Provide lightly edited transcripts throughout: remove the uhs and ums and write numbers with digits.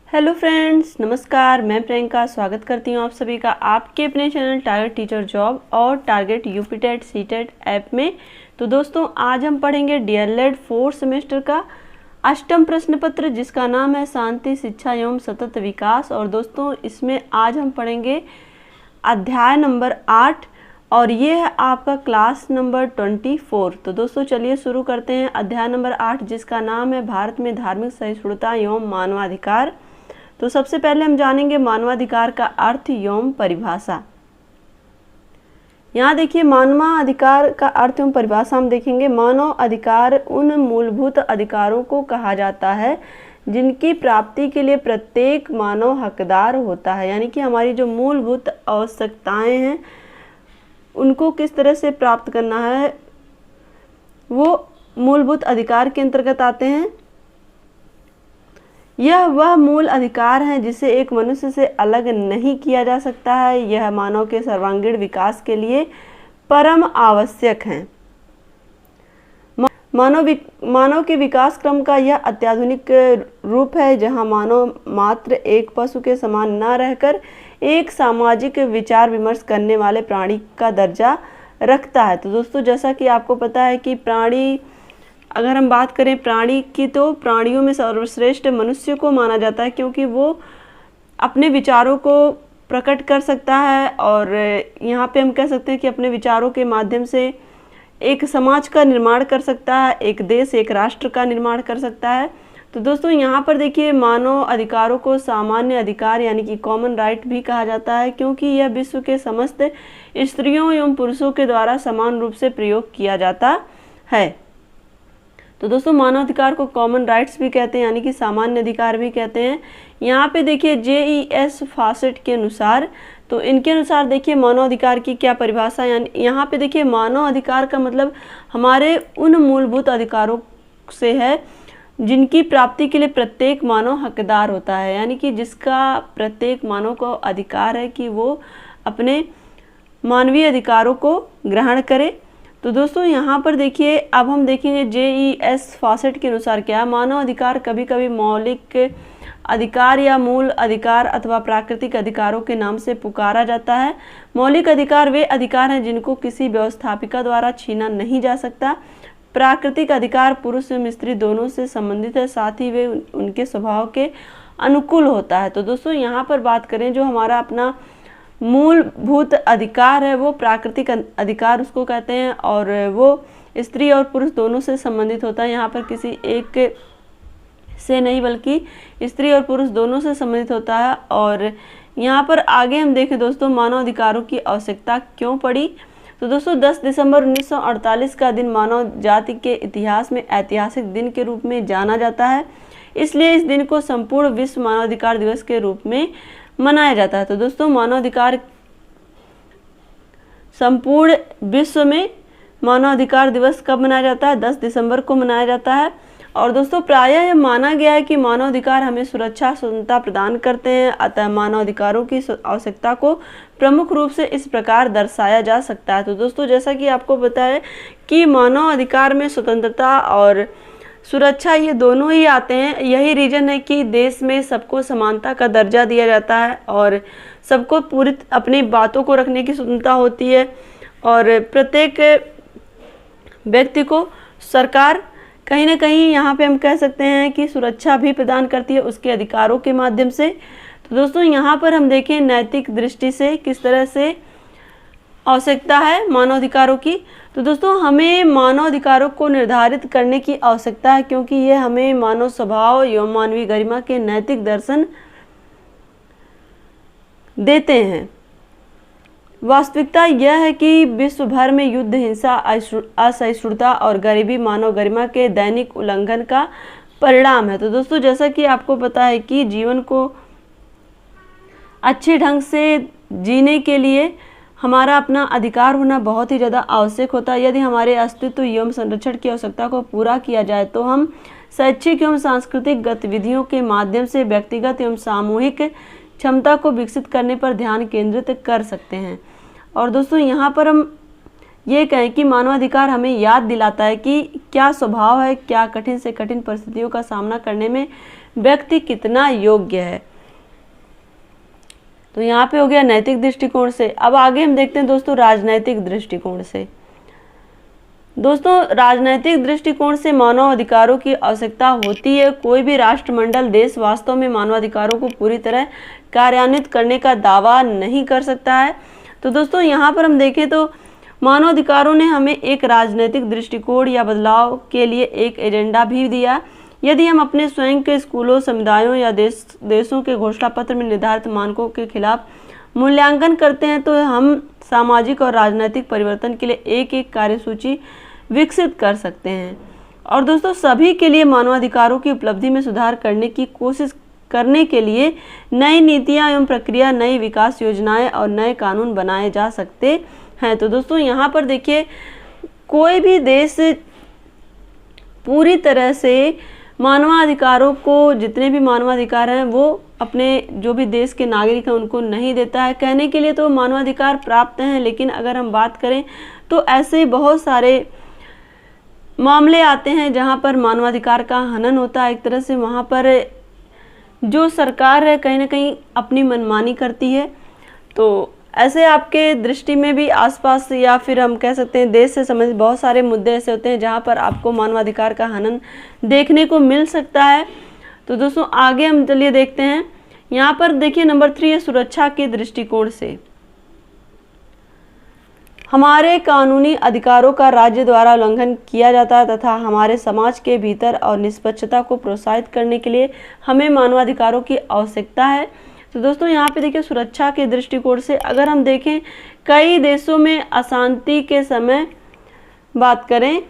Hello friends, नमस्कार। मैं प्रियंका स्वागत करती हूँ आप सभी का आपके अपने चैनल टारगेट टीचर जॉब और टारगेट यूपीटेट सीटेट ऐप में। तो दोस्तों, आज हम पढ़ेंगे डीएलएड 4th सेमेस्टर का 8वां प्रश्न पत्र, जिसका नाम है शांति, शिक्षा एवं सतत विकास। और दोस्तों, इसमें आज हम पढ़ेंगे अध्याय नंबर 8 और ये है आपका क्लास नंबर 24। तो दोस्तों, चलिए शुरू करते हैं अध्याय नंबर 8, जिसका नाम है भारत में धार्मिक सहिष्णुता एवं मानवाधिकार। तो सबसे पहले हम जानेंगे मानवाधिकार का अर्थ एवं परिभाषा। यहाँ देखिए, मानवाधिकार का अर्थ एवं परिभाषा हम देखेंगे। मानव अधिकार उन मूलभूत अधिकारों को कहा जाता है जिनकी प्राप्ति के लिए प्रत्येक मानव हकदार होता है। यानी कि हमारी जो मूलभूत आवश्यकताएं हैं उनको किस तरह से प्राप्त करना है, वो मूलभूत अधिकार के अंतर्गत आते हैं। यह वह मूल अधिकार है जिसे एक मनुष्य से अलग नहीं किया जा सकता है। यह मानव के सर्वांगीण विकास के लिए परम आवश्यक है। मानव के विकास क्रम का यह अत्याधुनिक रूप है, जहां मानव मात्र एक पशु के समान न रहकर एक सामाजिक विचार विमर्श करने वाले प्राणी का दर्जा रखता है। तो दोस्तों, जैसा कि आपको पता है कि प्राणी, अगर हम बात करें प्राणी की, तो प्राणियों में सर्वश्रेष्ठ मनुष्य को माना जाता है, क्योंकि वो अपने विचारों को प्रकट कर सकता है। और यहाँ पे हम कह सकते हैं कि अपने विचारों के माध्यम से एक समाज का निर्माण कर सकता है, एक देश, एक राष्ट्र का निर्माण कर सकता है। तो दोस्तों, यहाँ पर देखिए, मानव अधिकारों को सामान्य अधिकार यानी कि कॉमन राइट भी कहा जाता है, क्योंकि यह विश्व के समस्त स्त्रियों एवं पुरुषों के द्वारा समान रूप से प्रयोग किया जाता है। तो दोस्तों, मानवाधिकार को कॉमन राइट्स भी कहते हैं, यानी कि सामान्य अधिकार भी कहते हैं। यहाँ पे देखिए JES फॉसेट के अनुसार, तो इनके अनुसार देखिए मानवाधिकार की क्या परिभाषा। यानी यहाँ पे देखिए, मानवाधिकार का मतलब हमारे उन मूलभूत अधिकारों से है जिनकी प्राप्ति के लिए प्रत्येक मानव हकदार होता है। यानी कि जिसका प्रत्येक मानव को अधिकार है कि वो अपने मानवीय अधिकारों को ग्रहण करे। तो दोस्तों, यहाँ पर देखिए, अब हम देखेंगे JES फॉसेट के अनुसार क्या। मानव अधिकार कभी कभी मौलिक अधिकार या मूल अधिकार अथवा प्राकृतिक अधिकारों के नाम से पुकारा जाता है। मौलिक अधिकार वे अधिकार हैं जिनको किसी व्यवस्थापिका द्वारा छीना नहीं जा सकता। प्राकृतिक अधिकार पुरुष एवं स्त्री दोनों से संबंधित है, साथ ही वे उनके स्वभाव के अनुकूल होता है। तो दोस्तों, यहाँ पर बात करें, जो हमारा अपना मूलभूत अधिकार है वो प्राकृतिक अधिकार उसको कहते हैं, और वो स्त्री और पुरुष दोनों से संबंधित होता है। यहाँ पर किसी एक से नहीं, बल्कि स्त्री और पुरुष दोनों से संबंधित होता है। और यहाँ पर आगे हम देखें दोस्तों, मानव अधिकारों की आवश्यकता क्यों पड़ी। तो दोस्तों, 10 दिसंबर 1948 का दिन मानव जाति के इतिहास में ऐतिहासिक दिन के रूप में जाना जाता है। इसलिए इस दिन को संपूर्ण विश्व मानवाधिकार दिवस के रूप में मनाया जाता है। तो दोस्तों, मानवाधिकार संपूर्ण विश्व में मानवाधिकार दिवस कब मनाया जाता है? 10 दिसंबर को मनाया जाता है। और दोस्तों, प्रायः यह माना गया है कि मानवाधिकार हमें सुरक्षा, स्वतंत्रता प्रदान करते हैं। अतः मानवाधिकारों की आवश्यकता को प्रमुख रूप से इस प्रकार दर्शाया जा सकता है। तो दोस्तों, जैसा कि आपको पता है कि मानव अधिकार में स्वतंत्रता और सुरक्षा ये दोनों ही आते हैं। यही रीजन है कि देश में सबको समानता का दर्जा दिया जाता है और सबको पूरी अपनी बातों को रखने की स्वतंत्रता होती है। और प्रत्येक व्यक्ति को सरकार कहीं ना कहीं, यहाँ पे हम कह सकते हैं कि सुरक्षा भी प्रदान करती है उसके अधिकारों के माध्यम से। तो दोस्तों, यहाँ पर हम देखें नैतिक दृष्टि से किस तरह से आवश्यकता है मानवाधिकारों की। तो दोस्तों, हमें मानवाधिकारों को निर्धारित करने की आवश्यकता है, क्योंकि ये हमें मानव स्वभाव एवं मानवीय गरिमा के नैतिक दर्शन देते हैं। वास्तविकता यह है कि विश्व भर में युद्ध, हिंसा, असहिष्णुता और गरीबी मानव गरिमा के दैनिक उल्लंघन का परिणाम है। तो दोस्तों, जैसा कि आपको पता है कि जीवन को अच्छे ढंग से जीने के लिए हमारा अपना अधिकार होना बहुत ही ज़्यादा आवश्यक होता है। यदि हमारे अस्तित्व एवं संरक्षण की आवश्यकता को पूरा किया जाए तो हम शैक्षिक एवं सांस्कृतिक गतिविधियों के माध्यम से व्यक्तिगत एवं सामूहिक क्षमता को विकसित करने पर ध्यान केंद्रित कर सकते हैं। और दोस्तों, यहाँ पर हम ये कहें कि मानवाधिकार हमें याद दिलाता है कि क्या स्वभाव है, क्या कठिन से कठिन परिस्थितियों का सामना करने में व्यक्ति कितना योग्य है। तो यहाँ पे हो गया नैतिक दृष्टिकोण से। अब आगे हम देखते हैं दोस्तों राजनैतिक दृष्टिकोण से। दोस्तों राजनैतिक दृष्टिकोण से मानव अधिकारों की आवश्यकता होती है। कोई भी राष्ट्रमंडल देश वास्तव में मानवाधिकारों को पूरी तरह कार्यान्वित करने का दावा नहीं कर सकता है। तो दोस्तों यहाँ पर हम देखें तो मानवाधिकारों ने हमें एक राजनैतिक दृष्टिकोण या बदलाव के लिए एक एजेंडा भी दिया। यदि हम अपने स्वयं के स्कूलों, समुदायों या देशों के घोषणा पत्र में निर्धारित मानकों के खिलाफ मूल्यांकन करते हैं तो हम सामाजिक और राजनीतिक परिवर्तन के लिए एक एक कार्यसूची विकसित कर सकते हैं। और दोस्तों सभी के लिए मानवाधिकारों की उपलब्धि में सुधार करने की कोशिश करने के लिए नई नीतियां एवं प्रक्रिया, नई विकास योजनाएं और नए कानून बनाए जा सकते हैं। तो दोस्तों यहाँ पर देखिए कोई भी देश पूरी तरह से मानवाधिकारों को, जितने भी मानवाधिकार हैं वो अपने जो भी देश के नागरिक हैं उनको नहीं देता है। कहने के लिए तो मानवाधिकार प्राप्त हैं, लेकिन अगर हम बात करें तो ऐसे बहुत सारे मामले आते हैं जहां पर मानवाधिकार का हनन होता है। एक तरह से वहां पर जो सरकार है कहीं ना कहीं अपनी मनमानी करती है। तो ऐसे आपके दृष्टि में भी आसपास या फिर हम कह सकते हैं देश से संबंधित बहुत सारे मुद्दे ऐसे होते हैं जहां पर आपको मानवाधिकार का हनन देखने को मिल सकता है। तो दोस्तों आगे हम चलिए देखते हैं। यहाँ पर देखिए नंबर 3 है सुरक्षा के दृष्टिकोण से। हमारे कानूनी अधिकारों का राज्य द्वारा उल्लंघन किया जाता है तथा हमारे समाज के भीतर और निष्पक्षता को प्रोत्साहित करने के लिए हमें मानवाधिकारों की आवश्यकता है। तो दोस्तों यहाँ पे देखिए सुरक्षा के दृष्टिकोण से अगर हम देखें कई देशों में अशांति के समय बात करें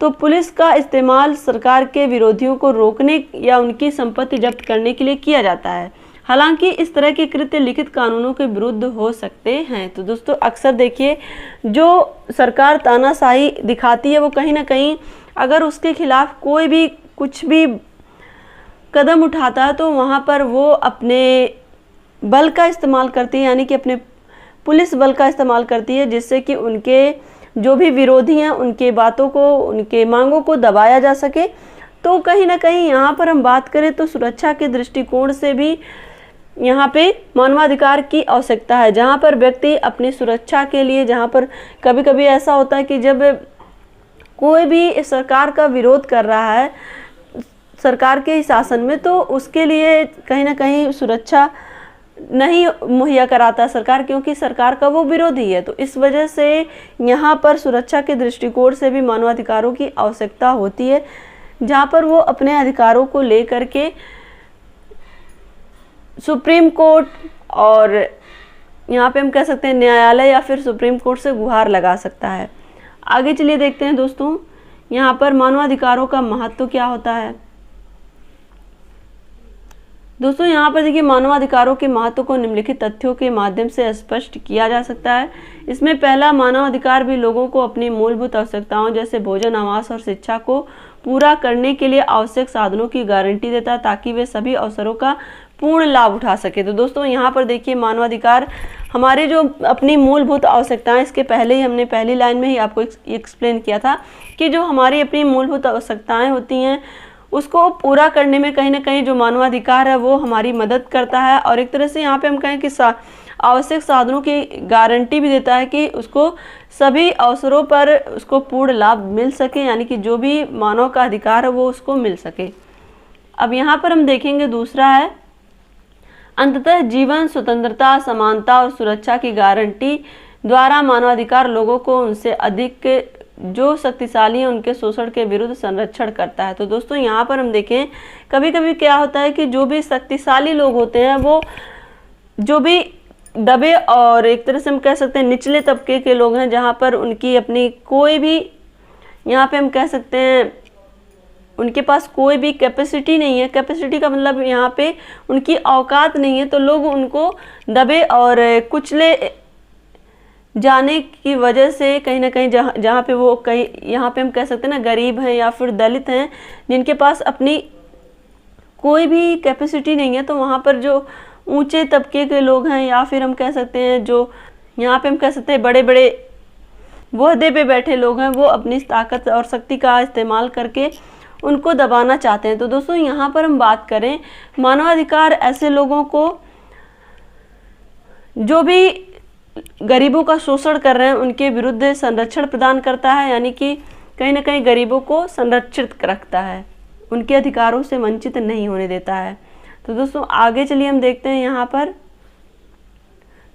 तो पुलिस का इस्तेमाल सरकार के विरोधियों को रोकने या उनकी संपत्ति जब्त करने के लिए किया जाता है। हालांकि इस तरह के कृत्य लिखित कानूनों के विरुद्ध हो सकते हैं। तो दोस्तों अक्सर देखिए जो सरकार तानाशाही दिखाती है वो कहीं ना कहीं अगर उसके खिलाफ कोई भी कुछ भी कदम उठाता है तो वहाँ पर वो अपने बल का इस्तेमाल करती है, यानी कि अपने पुलिस बल का इस्तेमाल करती है, जिससे कि उनके जो भी विरोधी हैं उनके बातों को, उनके मांगों को दबाया जा सके। तो कहीं ना कहीं यहाँ पर हम बात करें तो सुरक्षा के दृष्टिकोण से भी यहाँ पे मानवाधिकार की आवश्यकता है, जहाँ पर व्यक्ति अपनी सुरक्षा के लिए, जहाँ पर कभी कभी ऐसा होता है कि जब कोई भी सरकार का विरोध कर रहा है सरकार के शासन में तो उसके लिए कहीं ना कहीं सुरक्षा नहीं मुहैया कराता सरकार, क्योंकि सरकार का वो विरोधी है। तो इस वजह से यहाँ पर सुरक्षा के दृष्टिकोण से भी मानवाधिकारों की आवश्यकता होती है, जहाँ पर वो अपने अधिकारों को लेकर के सुप्रीम कोर्ट और यहाँ पे हम कह सकते हैं न्यायालय या फिर सुप्रीम कोर्ट से गुहार लगा सकता है। आगे चलिए देखते हैं दोस्तों यहाँ पर मानवाधिकारों का महत्व क्या होता है। दोस्तों यहाँ पर देखिए मानवाधिकारों के महत्व को निम्नलिखित तथ्यों के माध्यम से स्पष्ट किया जा सकता है। इसमें पहला, मानवाधिकार भी लोगों को अपनी मूलभूत आवश्यकताओं जैसे भोजन, आवास और शिक्षा को पूरा करने के लिए आवश्यक साधनों की गारंटी देता है ताकि वे सभी अवसरों का पूर्ण लाभ उठा सके। तो दोस्तों यहाँ पर देखिए मानवाधिकार हमारे जो अपनी मूलभूत आवश्यकताएं, इसके पहले ही हमने पहली लाइन में ही आपको एक्सप्लेन किया था कि जो हमारी अपनी मूलभूत आवश्यकताएं होती हैं उसको पूरा करने में कहीं ना कहीं जो मानवाधिकार है वो हमारी मदद करता है। और एक तरह से यहाँ पे हम कहें कि आवश्यक साधनों की गारंटी भी देता है कि उसको सभी अवसरों पर उसको पूर्ण लाभ मिल सके, यानी कि जो भी मानव का अधिकार है वो उसको मिल सके। अब यहाँ पर हम देखेंगे दूसरा है, अंततः जीवन, स्वतंत्रता, समानता और सुरक्षा की गारंटी द्वारा मानवाधिकार लोगों को उनसे अधिक जो शक्तिशाली हैं उनके शोषण के विरुद्ध संरक्षण करता है। तो दोस्तों यहाँ पर हम देखें कभी कभी क्या होता है कि जो भी शक्तिशाली लोग होते हैं वो जो भी दबे और एक तरह से हम कह सकते हैं निचले तबके के लोग हैं, जहाँ पर उनकी अपनी कोई भी, यहाँ पे हम कह सकते हैं उनके पास कोई भी कैपेसिटी नहीं है। कैपेसिटी का मतलब यहाँ पे उनकी औकात नहीं है, तो लोग उनको दबे और कुचले जाने की वजह से कहीं ना कहीं जहाँ पे वो कहीं यहाँ पे हम कह सकते हैं ना गरीब हैं या फिर दलित हैं जिनके पास अपनी कोई भी कैपेसिटी नहीं है, तो वहाँ पर जो ऊंचे तबके के लोग हैं या फिर हम कह सकते हैं जो यहाँ पे हम कह सकते हैं बड़े बड़े वो ओहदे पे बैठे लोग हैं वो अपनी ताकत और शक्ति का इस्तेमाल करके उनको दबाना चाहते हैं। तो दोस्तों यहाँ पर हम बात करें, मानवाधिकार ऐसे लोगों को जो भी गरीबों का शोषण कर रहे हैं उनके विरुद्ध संरक्षण प्रदान करता है, यानी कि कहीं ना कहीं गरीबों को संरक्षित रखता है, उनके अधिकारों से वंचित नहीं होने देता है। तो दोस्तों आगे चलिए हम देखते हैं यहाँ पर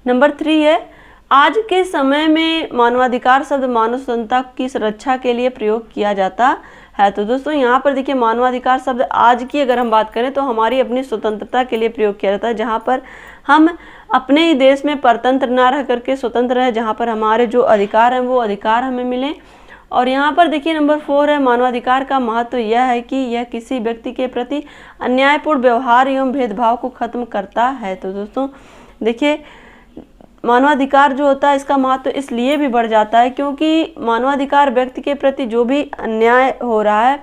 नंबर 3 है, आज के समय में मानवाधिकार शब्द मानव स्वतंत्रता की सुरक्षा के लिए प्रयोग किया जाता है। तो दोस्तों यहाँ पर देखिए मानवाधिकार शब्द आज की अगर हम बात करें तो हमारी अपनी स्वतंत्रता के लिए प्रयोग किया जाता है, जहाँ पर हम अपने ही देश में परतंत्र ना रह करके स्वतंत्र रहे, जहाँ पर हमारे जो अधिकार हैं वो अधिकार हमें मिले। और यहाँ पर देखिए नंबर 4 है, मानवाधिकार का महत्व यह है कि यह किसी व्यक्ति के प्रति अन्यायपूर्ण व्यवहार एवं भेदभाव को खत्म करता है। तो दोस्तों देखिए मानवाधिकार जो होता है इसका महत्व इसलिए भी बढ़ जाता है क्योंकि मानवाधिकार व्यक्ति के प्रति जो भी अन्याय हो रहा है,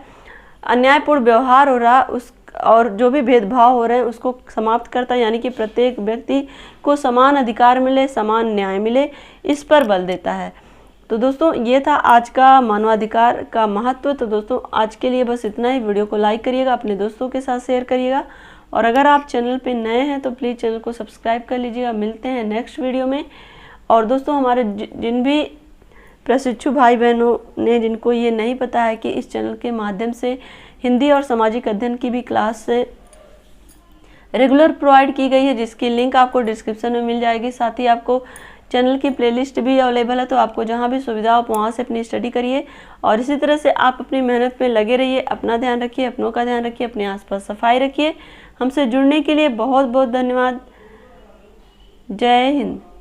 अन्यायपूर्ण व्यवहार हो रहा है उस और जो भी भेदभाव हो रहे हैं उसको समाप्त करता है, यानी कि प्रत्येक व्यक्ति को समान अधिकार मिले, समान न्याय मिले, इस पर बल देता है। तो दोस्तों ये था आज का मानवाधिकार का महत्व। तो दोस्तों आज के लिए बस इतना ही। वीडियो को लाइक करिएगा, अपने दोस्तों के साथ शेयर करिएगा, और अगर आप चैनल पे नए हैं तो प्लीज़ चैनल को सब्सक्राइब कर लीजिएगा। मिलते हैं नेक्स्ट वीडियो में। और दोस्तों हमारे जिन भी प्रशिक्षु भाई बहनों ने जिनको ये नहीं पता है कि इस चैनल के माध्यम से हिंदी और सामाजिक अध्ययन की भी क्लास रेगुलर प्रोवाइड की गई है, जिसकी लिंक आपको डिस्क्रिप्शन में मिल जाएगी। साथ ही आपको चैनल की प्लेलिस्ट भी अवेलेबल है, तो आपको जहां भी सुविधा हो वहाँ से अपनी स्टडी करिए। और इसी तरह से आप अपनी मेहनत पे लगे रहिए। अपना ध्यान रखिए, अपनों का ध्यान रखिए, अपने आसपास सफाई रखिए। हमसे जुड़ने के लिए बहुत बहुत धन्यवाद। जय हिंद।